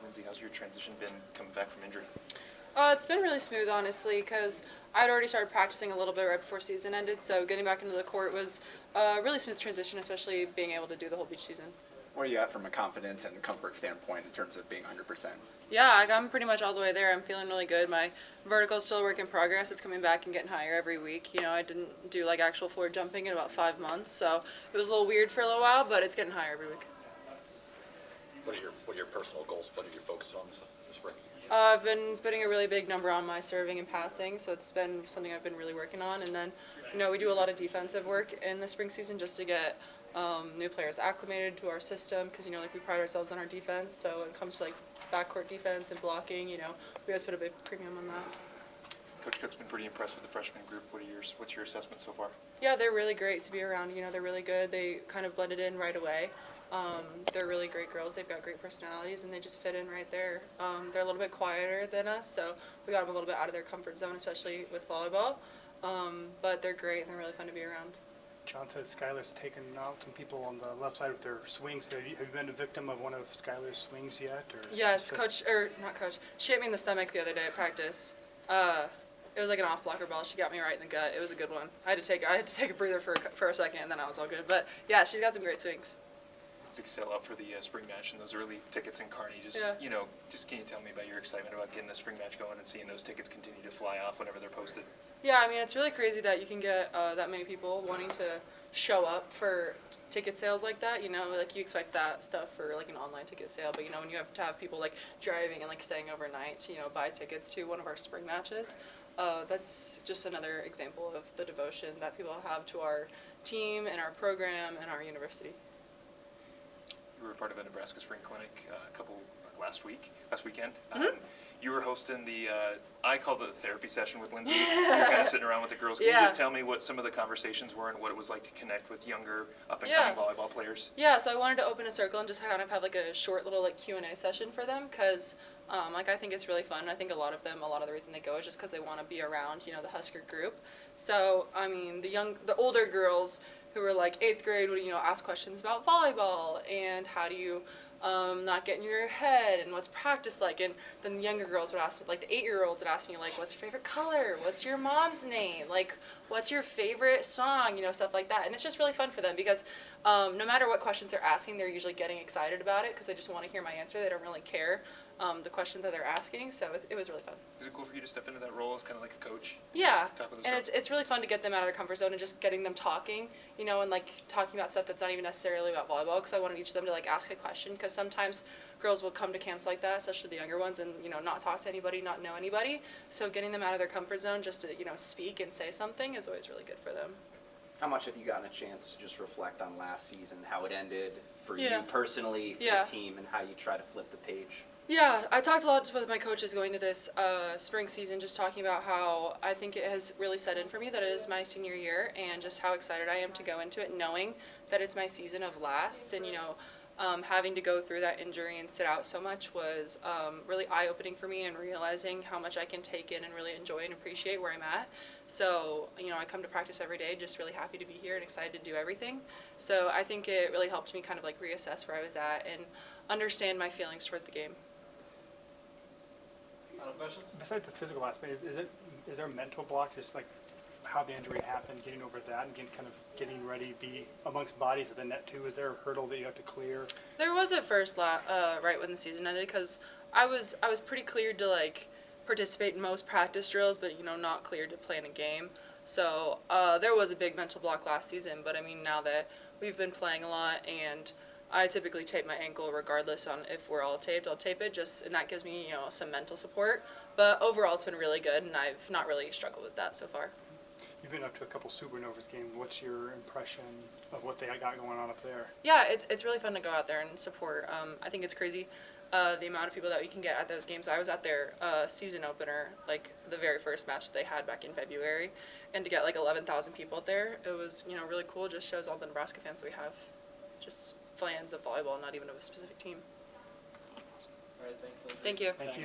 Lindsay, how's your transition been coming back from injury? It's been really smooth, honestly, because I'd already started practicing a little bit right before season ended, so getting back into the court was a really smooth transition, especially being able to do the whole beach season. Where are you at from a confidence and comfort standpoint in terms of being 100%? Yeah, I'm pretty much all the way there. I'm feeling really good. My vertical's still a work in progress. It's coming back and getting higher every week. You know, I didn't do like actual floor jumping in about 5 months, so it was a little weird for a little while, but it's getting higher every week. What are your personal goals? What are you focused on this spring? I've been putting a really big number on my serving and passing, so it's been something I've been really working on. And then, you know, we do a lot of defensive work in the spring season just to get new players acclimated to our system, because, you know, like we pride ourselves on our defense. So when it comes to like backcourt defense and blocking, you know, we always put a big premium on that. Coach Cook's been pretty impressed with the freshman group. What's your assessment so far? Yeah, they're really great to be around. You know, they're really good. They kind of blended in right away. They're really great girls. They've got great personalities, and they just fit in right there. They're a little bit quieter than us, so we got them a little bit out of their comfort zone, especially with volleyball. But they're great, and they're really fun to be around. John said Skylars taken out some people on the left side with their swings. Have you been a victim of one of Skylars' swings yet? Or Yes, not coach. She hit me in the stomach the other day at practice. It was like an off blocker ball. She got me right in the gut. It was a good one. I had to take a breather for a second, and then I was all good. But yeah, she's got some great swings. To sell out for the spring match and those early tickets in Kearney. Just can you tell me about your excitement about getting the spring match going and seeing those tickets continue to fly off whenever they're posted? Yeah, I mean, it's really crazy that you can get that many people wanting to show up for ticket sales like that. You know, like you expect that stuff for like an online ticket sale, but you know, when you have to have people like driving and like staying overnight to, you know, buy tickets to one of our spring matches, that's just another example of the devotion that people have to our team and our program and our university. You were part of a Nebraska Spring Clinic last weekend. Mm-hmm. You were hosting I called it a therapy session with Lindsay. You're kind of sitting around with the girls. Can you just tell me what some of the conversations were and what it was like to connect with younger up-and-coming volleyball players? Yeah, so I wanted to open a circle and just kind of have like a short little like Q&A session for them, because like I think it's really fun. I think a lot of the reason they go is just because they want to be around, you know, the Husker group. So I mean, the older girls who were like 8th grade would, you know, ask questions about volleyball and how do you not get in your head and what's practice like, and then the younger girls would ask me, like the 8-year-olds would ask me like, what's your favorite color, what's your mom's name, like what's your favorite song, you know, stuff like that. And it's just really fun for them because no matter what questions they're asking, they're usually getting excited about it because they just want to hear my answer. They don't really care the questions that they're asking, so it was really fun. Is it cool for you to step into that role as kind of like a coach? Yeah, and it's really fun to get them out of their comfort zone and just getting them talking, you know, and like talking about stuff that's not even necessarily about volleyball, because I wanted each of them to like ask a question, because sometimes girls will come to camps like that, especially the younger ones, and, you know, not talk to anybody, not know anybody. So getting them out of their comfort zone just to, you know, speak and say something is always really good for them. How much have you gotten a chance to just reflect on last season, how it ended for you personally, for the team, and how you try to flip the page? Yeah, I talked a lot with my coaches going to this spring season, just talking about how I think it has really set in for me that it is my senior year, and just how excited I am to go into it knowing that it's my season of last. And, you know, having to go through that injury and sit out so much was really eye-opening for me, and realizing how much I can take in and really enjoy and appreciate where I'm at. So, you know, I come to practice every day just really happy to be here and excited to do everything. So I think it really helped me kind of like reassess where I was at and understand my feelings toward the game. Questions? Besides the physical aspect, is there a mental block, just like how the injury happened, getting over that, and getting ready to be amongst bodies at the net too? Is there a hurdle that you have to clear? There was at first, right when the season ended, because I was pretty cleared to like participate in most practice drills, but, you know, not cleared to play in a game. So there was a big mental block last season. But I mean, now that we've been playing a lot, and I typically tape my ankle regardless on if we're all taped. I'll tape it, and that gives me, you know, some mental support. But overall, it's been really good, and I've not really struggled with that so far. You've been up to a couple Supernovas games. What's your impression of what they got going on up there? Yeah, it's really fun to go out there and support. I think it's crazy the amount of people that we can get at those games. I was at their season opener, like the very first match that they had back in February, and to get like 11,000 people out there, it was, you know, really cool. It just shows all the Nebraska fans that we have. Just fans of volleyball, not even of a specific team. All right, thanks, Lindsay. Thank you. Thank you.